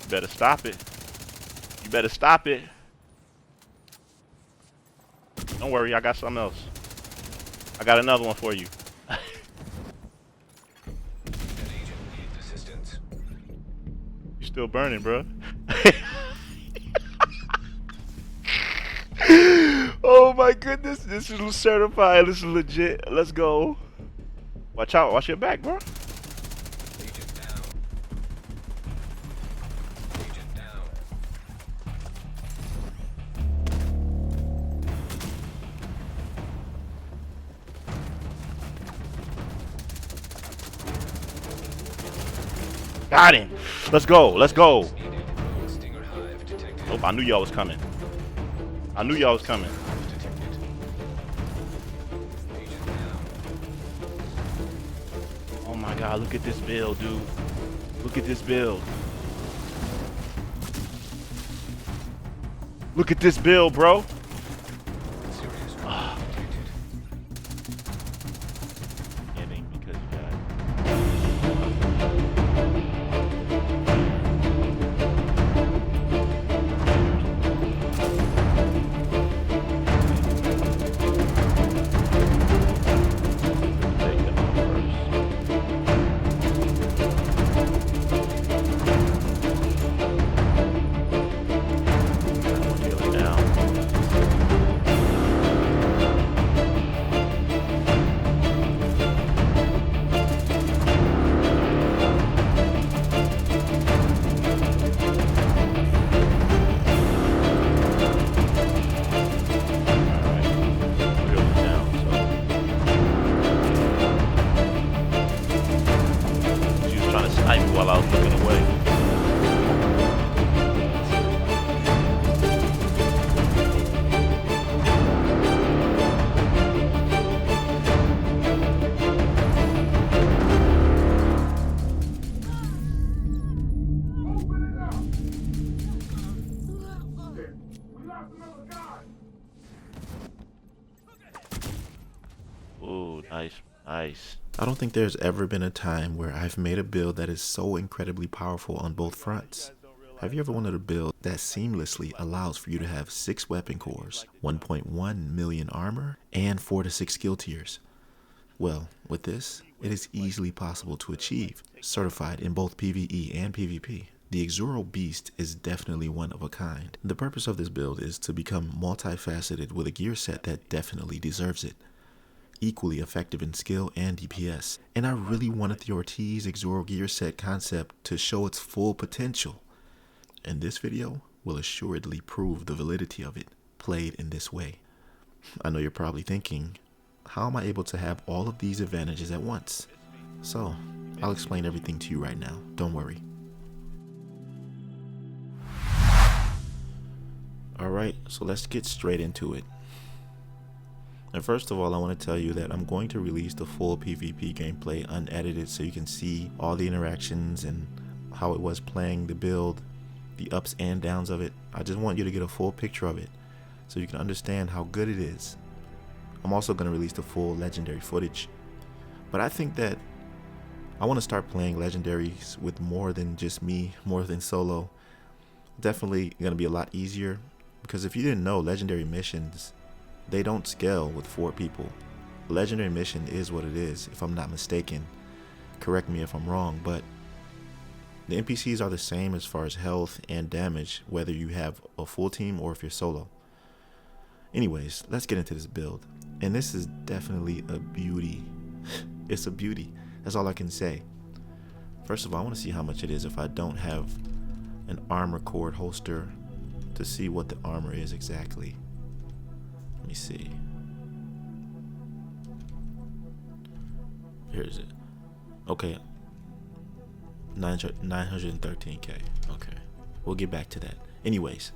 You better stop it. You better stop it. Don't worry, I got something else. I got another one for you. An agent needs assistance. You still burning, bro. Oh my goodness, this is certified. This is legit. Let's go. Watch out. Watch your back, bro. Agent down. Agent down. Got him. Let's go. Let's go. Needed. Stinger hive detected. Nope, I knew y'all was coming. I knew y'all was coming. Hive detected. Agent down. Oh my god, look at this build, dude. Look at this build. Look at this build, bro. Serious trauma detected. It ain't because you got take them out first. Kill it down. She was trying to snipe me while I was looking away. Ooh, nice, nice. I don't think there's ever been a time where I've made a build that is so incredibly powerful on both fronts. Have you ever wanted a build that seamlessly allows for you to have 6 weapon cores, 1.1 million armor, and 4 to 6 skill tiers? Well, with this, it is easily possible to achieve, certified in both PvE and PvP. The Exuro beast is definitely one of a kind. The purpose of this build is to become multifaceted with a gear set that definitely deserves it. Equally effective in skill and DPS. And I really wanted the Ortiz Exuro gear set concept to show its full potential. And this video will assuredly prove the validity of it, played in this way. I know you're probably thinking, how am I able to have all of these advantages at once? So, I'll explain everything to you right now, don't worry. Alright, so let's get straight into it. And first of all, I want to tell you that I'm going to release the full PvP gameplay unedited so you can see all the interactions and how it was playing the build, the ups and downs of it. I just want you to get a full picture of it so you can understand how good it is. I'm also going to release the full legendary footage. But I think that I want to start playing legendaries with more than just me, more than solo. Definitely going to be a lot easier because if you didn't know, legendary missions, they don't scale with 4 people. Legendary mission is what it is, if I'm not mistaken. Correct me if I'm wrong, but the NPCs are the same as far as health and damage, whether you have a full team or if you're solo. Anyways, let's get into this build. And this is definitely a beauty. It's a beauty. That's all I can say. First of all, I want to see how much it is if I don't have an armor cord holster to see what the armor is exactly. Let me see. Here's it. Okay. 913k. Okay. We'll get back to that. Anyways.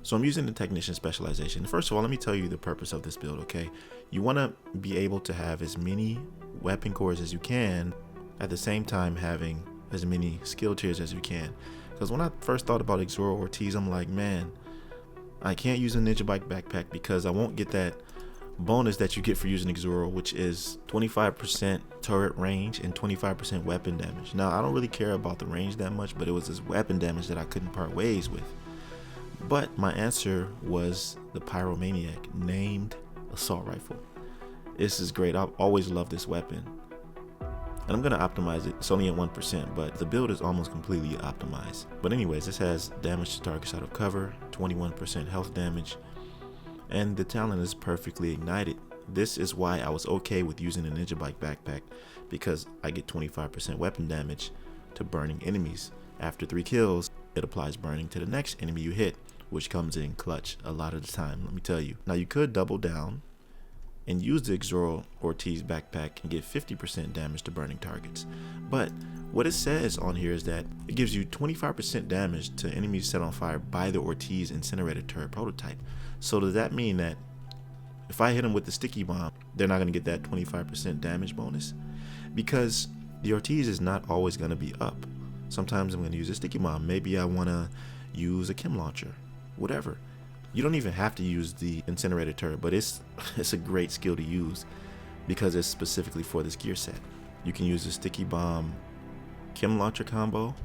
So I'm using the technician specialization. First of all, let me tell you the purpose of this build, okay? You want to be able to have as many weapon cores as you can, at the same time having as many skill tiers as you can. Because when I first thought about Exuro Ortiz, I'm like, man, I can't use a ninja bike backpack because I won't get that bonus that you get for using Exuro, which is 25% turret range and 25% weapon damage. Now, I don't really care about the range that much, but it was this weapon damage that I couldn't part ways with. But my answer was the Pyromaniac named assault rifle. This is great. I've always loved this weapon. And I'm going to optimize it. It's only at 1%, but the build is almost completely optimized. But anyways, this has damage to targets out of cover, 21% health damage, and the talent is perfectly ignited. This is why I was okay with using the 𝐤𝐤𝐬𝐷 backpack, because I get 25% weapon damage to burning enemies. After 3 kills, it applies burning to the next enemy you hit, which comes in clutch a lot of the time, let me tell you. Now, you could double down and use the Exuro Ortiz backpack and get 50% damage to burning targets. But what it says on here is that it gives you 25% damage to enemies set on fire by the Ortiz incinerator turret prototype. So does that mean that if I hit them with the sticky bomb, they're not going to get that 25% damage bonus? Because the Ortiz is not always going to be up. Sometimes I'm going to use a sticky bomb. Maybe I want to use a chem launcher, whatever. You don't even have to use the incinerator turret, but it's a great skill to use because it's specifically for this gear set. You can use the sticky bomb chem launcher combo,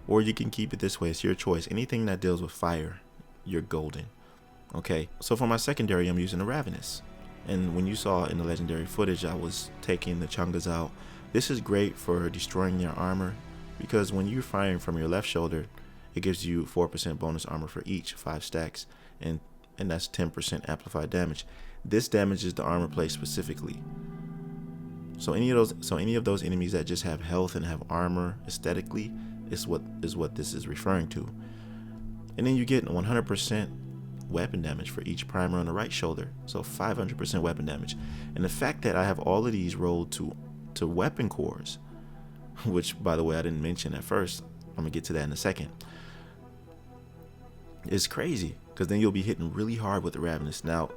or you can keep it this way. It's your choice. Anything that deals with fire, you're golden. Okay, so for my secondary, I'm using a Ravenous. And when you saw in the legendary footage, I was taking the Chungas out. This is great for destroying your armor, because when you're firing from your left shoulder, it gives you 4% bonus armor for each 5 stacks, and that's 10% amplified damage. This damages the armor plate specifically. So any of those enemies that just have health and have armor aesthetically is what this is referring to. And then you get 100% weapon damage for each primer on the right shoulder, so 500% weapon damage. And the fact that I have all of these rolled to weapon cores, which by the way I didn't mention at first, I'm gonna get to that in a second, is crazy, because then you'll be hitting really hard with the Ravenous. Now,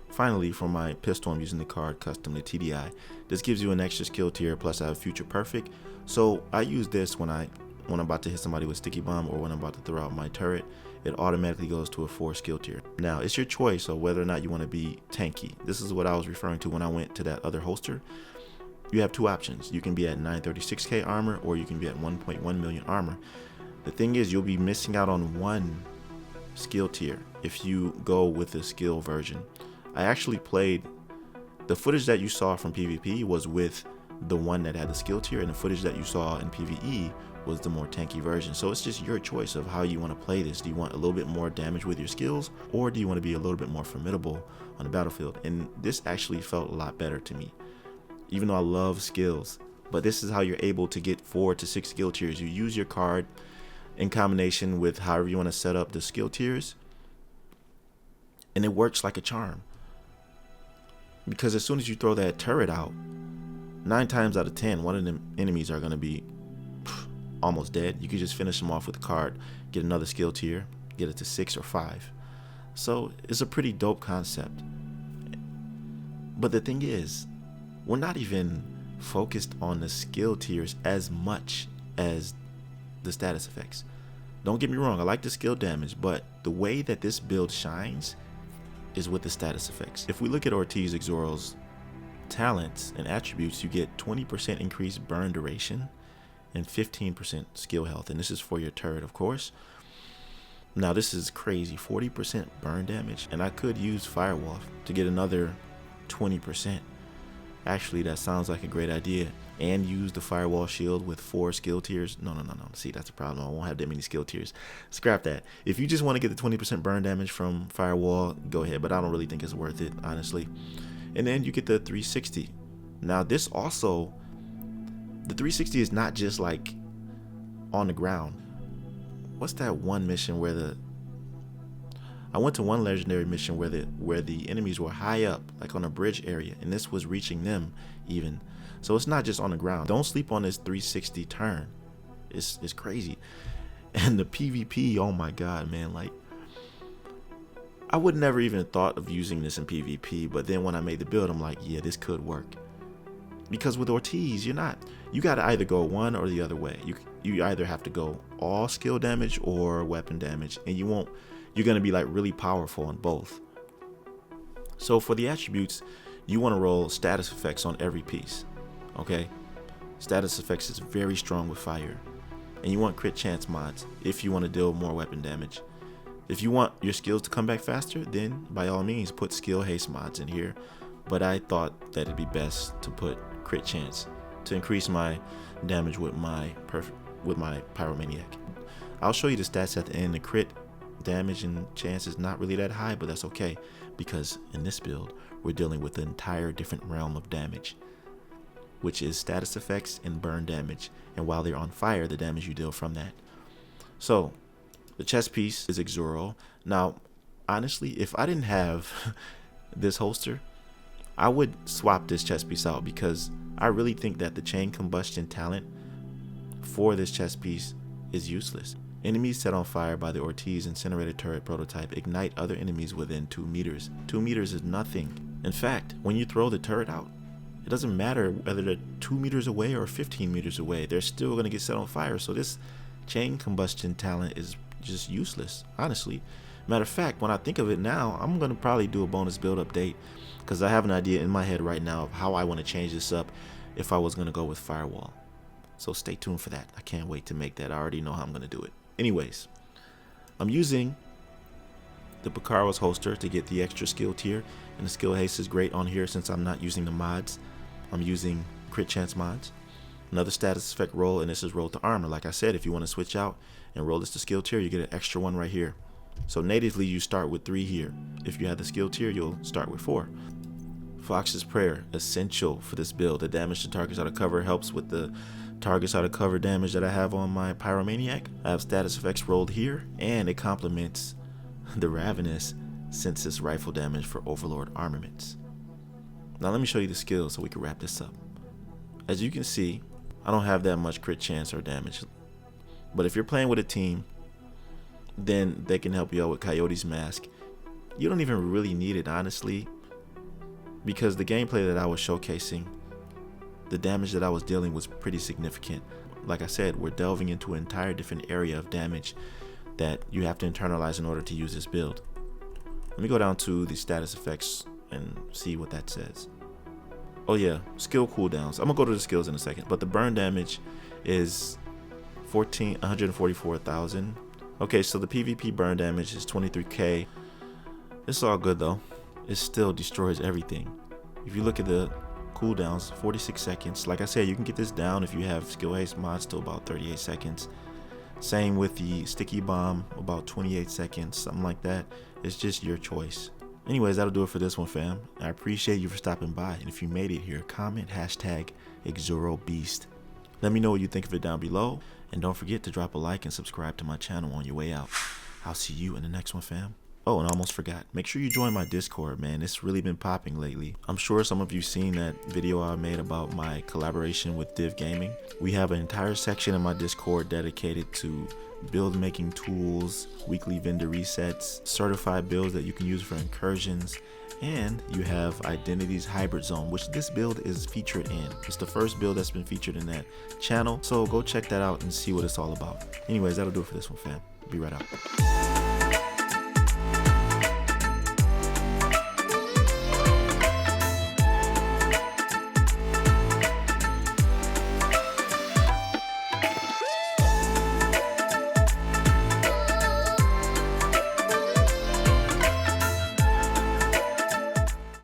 finally, for my pistol, I'm using the card custom to TDI. This gives you an extra skill tier, plus I have Future Perfect. So I use this when I'm about to hit somebody with sticky bomb, or when I'm about to throw out my turret. It automatically goes to a 4 skill tier. Now, it's your choice of whether or not you want to be tanky. This is what I was referring to when I went to that other holster. You have 2 options. You can be at 936k armor, or you can be at 1.1 million armor. The thing is, you'll be missing out on 1 skill tier if you go with the skill version. I actually played the footage that you saw from PvP was with the one that had the skill tier, and the footage that you saw in PvE was the more tanky version. So it's just your choice of how you want to play this. Do you want a little bit more damage with your skills, or do you want to be a little bit more formidable on the battlefield? And this actually felt a lot better to me, even though I love skills. But this is how you're able to get 4 to 6 skill tiers. You use your card in combination with however you want to set up the skill tiers, and it works like a charm. Because as soon as you throw that turret out, 9 times out of 10, one of them enemies are going to be almost dead. You can just finish them off with the card, get another skill tier, get it to 6 or 5. So it's a pretty dope concept. But the thing is, we're not even focused on the skill tiers as much as the status effects. Don't get me wrong, I like the skill damage, but the way that this build shines is with the status effects. If we look at Ortiz Exuro's talents and attributes, you get 20% increased burn duration and 15% skill health, and this is for your turret, of course. Now this is crazy, 40% burn damage, and I could use Firewall to get another 20%. Actually, that sounds like a great idea. And use the Firewall shield with 4 skill tiers. No. See, that's a problem. I won't have that many skill tiers. Scrap that. If you just want to get the 20% burn damage from Firewall, go ahead. But I don't really think it's worth it, honestly. And then you get the 360. Now, this also, the 360 is not just like on the ground. What's that one mission where I went to one legendary mission where the enemies were high up, like on a bridge area, and this was reaching them even. So it's not just on the ground. Don't sleep on this 360 turn. It's crazy. And the PvP, oh my god, man, like I would never even thought of using this in PvP, but then when I made the build, I'm like, yeah, this could work. Because with Ortiz, you gotta either go one or the other way. You either have to go all skill damage or weapon damage, and you're gonna be like really powerful on both. So for the attributes, you want to roll status effects on every piece. Okay, status effects is very strong with fire, and you want crit chance mods if you want to deal more weapon damage. If you want your skills to come back faster, then by all means put skill haste mods in here, but I thought that it'd be best to put crit chance to increase my damage with my pyromaniac. I'll show you the stats at the end. The crit damage and chance is not really that high, but that's okay, because in this build we're dealing with an entire different realm of damage, which is status effects and burn damage, and while they're on fire, the damage you deal from that. So the chest piece is Exuro. Now honestly, if I didn't have this holster, I would swap this chest piece out, because I really think that the chain combustion talent for this chest piece is useless. Enemies set on fire by the Ortiz incinerator turret prototype ignite other enemies within 2 meters. 2 meters is nothing. In fact, when you throw the turret out, it doesn't matter whether they're 2 meters away or 15 meters away, they're still going to get set on fire. So this chain combustion talent is just useless, honestly. Matter of fact, when I think of it now, I'm going to probably do a bonus build update, because I have an idea in my head right now of how I want to change this up if I was going to go with firewall. So stay tuned for that. I can't wait to make that. I already know how I'm going to do it. Anyways, I'm using the Picaro's holster to get the extra skill tier, and the skill haste is great on here since I'm not using the mods. I'm using crit chance mods. Another status effect roll, and this is roll to armor. Like I said, if you want to switch out and roll this to skill tier, you get an extra one right here. So natively you start with 3 here. If you have the skill tier, you'll start with 4. Fox's Prayer, essential for this build. The damage to targets out of cover helps with the targets out of cover damage that I have on my pyromaniac. I have status effects rolled here, and it complements the Ravenous Census rifle damage for Overlord armaments. Now let me show you the skills so we can wrap this up. As you can see, I don't have that much crit chance or damage, but if you're playing with a team, then they can help you out with Coyote's Mask. You don't even really need it, honestly, because the gameplay that I was showcasing, the damage that I was dealing was pretty significant. Like I said, we're delving into an entire different area of damage that you have to internalize in order to use this build. Let me go down to the status effects and see what that says. Oh yeah, skill cooldowns. I'm gonna go to the skills in a second, but the burn damage is 144,000. Okay, so the PvP burn damage is 23k. It's all good though. It still destroys everything. If you look at the cooldowns, 46 seconds. Like I said, you can get this down if you have skill haste mods to about 38 seconds. Same with the sticky bomb, about 28 seconds, something like that. It's just your choice. Anyways, that'll do it for this one, fam. I appreciate you for stopping by, and if you made it here, comment #ExuroBeast. Let me know what you think of it down below, and don't forget to drop a like and subscribe to my channel on your way out. I'll see you in the next one, fam. Oh, and I almost forgot. Make sure you join my Discord, man. It's really been popping lately. I'm sure some of you seen that video I made about my collaboration with Div Gaming. We have an entire section in my Discord dedicated to build making tools, weekly vendor resets, certified builds that you can use for incursions, and you have Identity's Hybrid Zone, which this build is featured in. It's the first build that's been featured in that channel, so go check that out and see what it's all about. Anyways, that'll do it for this one, fam. Be right out.